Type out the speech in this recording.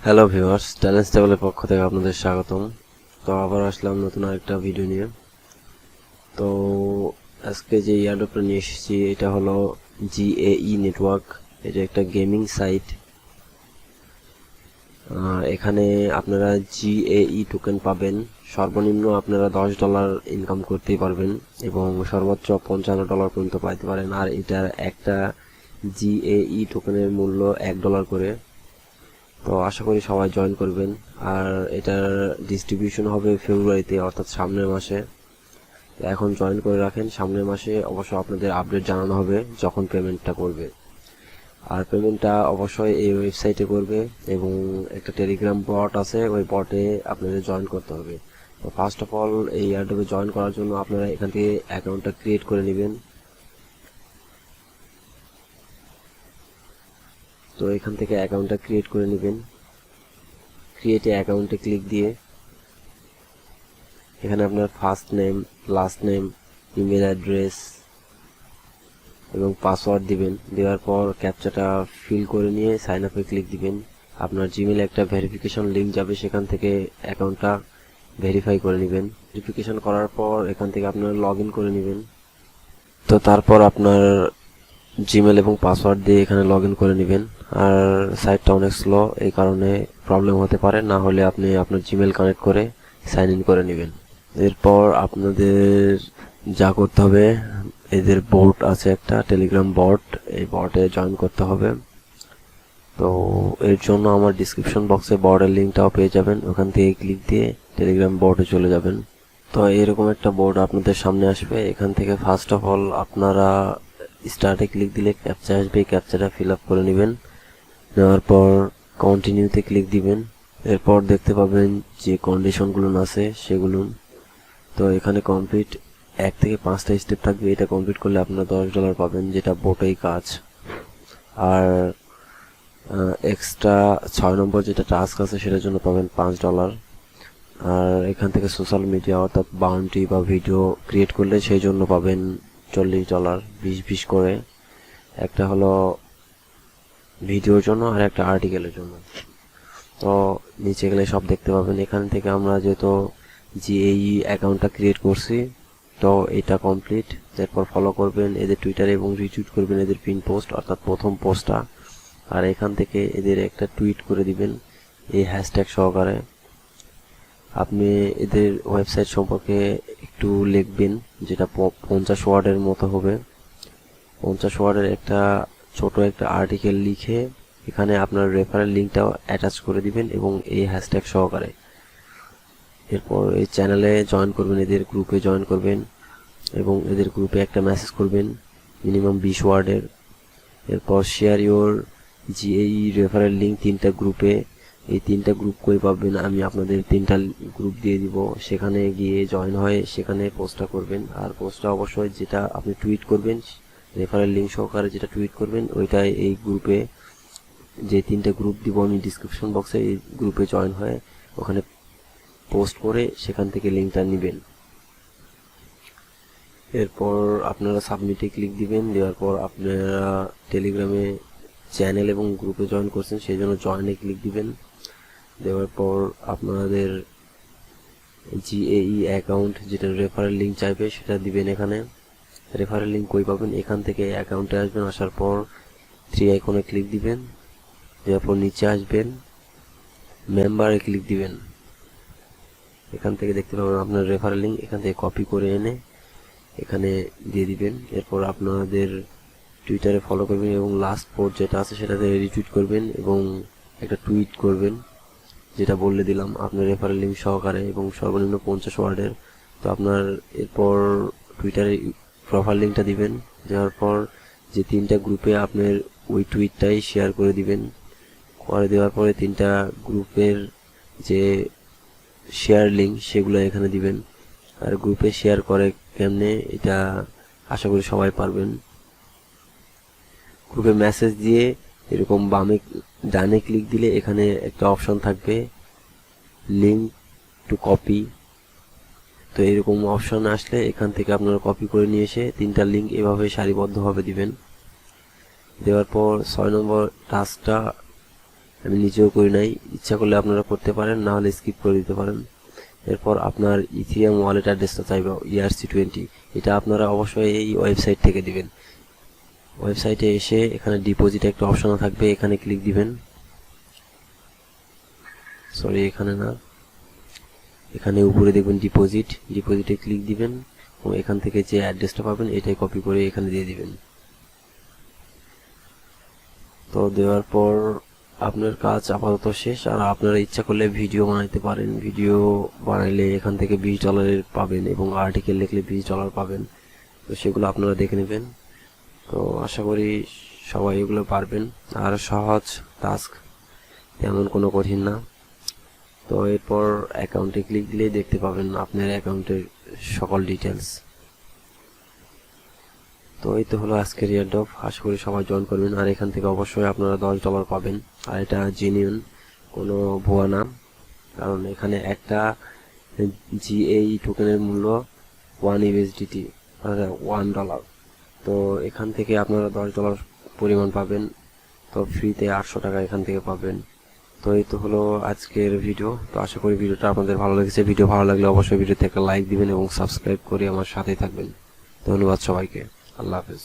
Hello viewers, talentstable পক্ষ থেকে আপনাদের স্বাগতম। তো আবার আসলাম নতুন আরেকটা ভিডিও নিয়ে। তো আজকে যে এয়ারড্রপটা নিয়ে এসেছি এটা হলো GAE নেটওয়ার্ক। এটা একটা গেমিং সাইট। এখানে আপনারা GAE টোকেন পাবেন। সর্বনিম্ন আপনারা $10 ইনকাম করতেই পারবেন এবং সর্বোচ্চ $55 পর্যন্ত পাইতে পারেন। আর এটার একটা GAE টোকেনের মূল্য $1 করে। তো আশা করি সবাই জয়েন করবেন। আর এটার ডিস্ট্রিবিউশন হবে ফেব্রুয়ারিতে, অর্থাৎ সামনের মাসে। এখন জয়েন করে রাখেন, সামনের মাসে অবশ্য আপনাদের আপডেট জানানো হবে যখন পেমেন্টটা করবে। আর পেমেন্টটা অবশ্যই এই ওয়েবসাইটে করবে এবং একটা টেলিগ্রাম বট আছে, ওই বটে আপনাদের জয়েন করতে হবে। তো ফার্স্ট অফ অল এই এয়ারড্রপে জয়েন করার জন্য আপনারা এখান থেকে অ্যাকাউন্টটা ক্রিয়েট করে নেবেন। তো এখান থেকে অ্যাকাউন্টটা ক্রিয়েট করে নেবেন। ক্রিয়েটে অ্যাকাউন্টে ক্লিক দিয়ে এখানে আপনার first name, last name, email address এবং পাসওয়ার্ড দিবেন। দেওয়ার পর ক্যাপচাটা ফিল করে নিয়ে সাইন আপে ক্লিক দিবেন। আপনার জিমেলে একটা ভেরিফিকেশন লিঙ্ক যাবে, সেখান থেকে অ্যাকাউন্টটা ভেরিফাই করে নেবেন। ভেরিফিকেশন করার পর এখান থেকে আপনারা লগ ইন করে নেবেন। তো তারপর আপনার জিমেল এবং পাসওয়ার্ড দিয়ে এখানে লগ ইন করে নেবেন। আর সাইটটা অনেক স্লো, এই কারণে প্রবলেম হতে পারে, না হলে আপনি আপনার জিমেল কানেক্ট করে সাইন ইন করে নেবেন। এরপর আপনাদের যা করতে হবে, এদের বোট আছে একটা টেলিগ্রাম বট, এই বটে জয়েন করতে হবে। তো এর জন্য আমার ডিসক্রিপশন বক্সে বটের লিঙ্কটাও পেয়ে যাবেন, ওখান থেকে ক্লিক দিয়ে টেলিগ্রাম বটে চলে যাবেন। তো এরকম একটা বোর্ড আপনাদের সামনে আসবে। এখান থেকে ফার্স্ট অফ অল আপনারা স্টার্টে ক্লিক দিলে ক্যাপচা আসবে, ক্যাপচাটা ফিল আপ করে নেবেন। নেওয়ার পর কন্টিনিউতে ক্লিক দিবেন। এরপর দেখতে পাবেন যে কন্ডিশনগুলো আছে সেগুলো। তো এখানে কমপ্লিট 1 থেকে 5টা স্টেপ থাকবে, এটা কমপ্লিট করলে আপনারা $10 পাবেন, যেটা বোটেই কাজ। আর এক্সট্রা 6 নম্বর যেটা টাস্ক আছে সেটার জন্য পাবেন $5। আর এখান থেকে সোশ্যাল মিডিয়া অর্থাৎ বাউন্টি বা ভিডিও ক্রিয়েট করলে সেই জন্য পাবেন $40, 20 করে। একটা হলো ভিডিওর জন্য আর একটা আর্টিকেলের জন্য। তো নিচে গেলে সব দেখতে পাবেন। এখান থেকে আমরা যেহেতু GAE অ্যাকাউন্টটা ক্রিয়েট করছি, তো এটা কমপ্লিট। এরপর ফলো করবেন এদের টুইটারে এবং রিটুইট করবেন এদের পিন পোস্ট অর্থাৎ প্রথম পোস্টটা। আর এখান থেকে এদের একটা টুইট করে দিবেন এই হ্যাশট্যাগ সহকারে। আপনি এদের ওয়েবসাইট সম্পর্কে একটু লিখবেন, যেটা 50 ওয়ার্ডের মতো হবে। 50 ওয়ার্ডের একটা ছোট একটা আর্টিকেল লিখে এখানে আপনার রেফারেল লিঙ্কটাও অ্যাটাচ করে দিবেন এবং এই হ্যাশট্যাগ সহকারে। এরপর এই চ্যানেলে জয়েন করবেন, এদের গ্রুপে জয়েন করবেন এবং এদের গ্রুপে একটা মেসেজ করবেন মিনিমাম 20 ওয়ার্ডের। এরপর share your GAE referral link 3টা গ্রুপে। এই 3টা গ্রুপ কই পাবেন, আমি আপনাদের 3টা গ্রুপ দিয়ে দিব, সেখানে গিয়ে জয়েন হয়ে সেখানে পোস্টটা করবেন। আর পোস্টটা অবশ্যই যেটা আপনি টুইট করবেন, রেফারেল লিঙ্ক সহকারে যেটা টুইট করবেন ওইটাই এই গ্রুপে, যে 3টে গ্রুপ দিব আমি ডিসক্রিপশন বক্সে, এই গ্রুপে জয়েন হয়ে ওখানে পোস্ট করে সেখান থেকে লিঙ্কটা নেবেন। এরপর আপনারা সাবমিটে ক্লিক দিবেন। দেওয়ার পর আপনারা টেলিগ্রামে চ্যানেল এবং গ্রুপে জয়েন করছেন, সেই জন্য জয়েনে ক্লিক দিবেন। দেওয়ার পর আপনাদের GAE অ্যাকাউন্ট যেটা রেফারেল লিঙ্ক চাইবে সেটা দিবেন। এখানে রেফারেল লিঙ্ক কই পাবেন, এখান থেকে অ্যাকাউন্টে আসবেন। আসার পর 3 আইকনে ক্লিক দিবেন। দেওয়ার পর নিচে আসবেন, মেম্বারে ক্লিক দিবেন। এখান থেকে দেখতে পাবেন আপনার রেফারেল লিঙ্ক, এখান থেকে কপি করে এনে এখানে দিয়ে দিবেন। এরপর আপনাদের টুইটারে ফলো করবেন এবং লাস্ট পোস্ট যেটা আছে সেটাতে রিটুইট করবেন এবং একটা টুইট করবেন, যেটা বলে দিলাম আপনার রেফারেল লিঙ্ক সহকারে এবং সর্বনিম্ন 50 ওয়ার্ডের। তো আপনার এরপর টুইটারে প্রোফাইল লিঙ্কটা দিবেন। দেওয়ার পর যে 3টা গ্রুপে আপনার ওই টুইটটাই শেয়ার করে দিবেন। করে দেওয়ার পরে 3টা গ্রুপের যে শেয়ার লিঙ্ক সেগুলো এখানে দিবেন। আর গ্রুপে শেয়ার করে কেমনে এটা আশা করি সবাই পারবেন। গ্রুপে মেসেজ দিয়ে এরকম বামে ডানে ক্লিক দিলে এখানে একটা অপশন থাকবে লিঙ্ক টু কপি। তো এরকম অপশন আসলে এখান থেকে আপনারা কপি করে নিয়ে এসে 3টা লিঙ্ক এভাবে সারিবদ্ধভাবে দিবেন। দেওয়ার পর 6 নম্বর টাস্কটা আমি নিজেও করি নাই, ইচ্ছা করলে আপনারা করতে পারেন, না হলে স্কিপ করে দিতে পারেন। এরপর আপনার ইথিরিয়াম ওয়ালেট অ্যাড্রেসটা চাইবে ERC20, এটা আপনারা অবশ্যই এই ওয়েবসাইট থেকে দিবেন। ওয়েবসাইটে এসে এখানে ডিপোজিট একটা অপশন থাকবে, এখানে ক্লিক দিবেন। সরি, এখানে না, এখানে উপরে দেখবেন ডিপোজিটে ক্লিক দিবেন এবং এখান থেকে যে অ্যাড্রেসটা পাবেন এটাই কপি করে এখানে দিয়ে দিবেন। তো দেওয়ার পর আপনার কাজ আপাতত শেষ। আর আপনারা ইচ্ছা করলে ভিডিও বানাইতে পারেন, ভিডিও বানাইলে এখান থেকে $20 পাবেন এবং আর্টিকেল লিখলে $20 পাবেন। তো সেগুলো আপনারা দেখে নেবেন। তো আশা করি সবাই এগুলো পারবেন, আর সহজ টাস্ক, তেমন কোনো কঠিন না। তো এরপর অ্যাকাউন্টে ক্লিক দিলেই দেখতে পাবেন আপনার অ্যাকাউন্টের সকল ডিটেলস। তো এই তো হলো আজকের এয়ারড্রপ, আশা করি সবাই জয়েন করবেন। আর এখান থেকে অবশ্যই আপনারা $10 পাবেন, আর এটা জেনুইন, কোনো ভুয়া না। কারণ এখানে একটা GAE টোকেনের মূল্য 1 USDT, $1। তো এখান থেকে আপনারা $10 পরিমাণ পাবেন। তো ফ্রিতে 800 টাকা এখান থেকে পাবেন। তো এই তো হলো আজকের ভিডিও। তো আশা করি ভিডিওটা আপনাদের ভালো লেগেছে। ভিডিও ভালো লাগলে অবশ্যই ভিডিওতে একটা লাইক দিবেন এবং সাবস্ক্রাইব করে আমার সাথেই থাকবেন। ধন্যবাদ সবাইকে, আল্লাহ হাফেজ।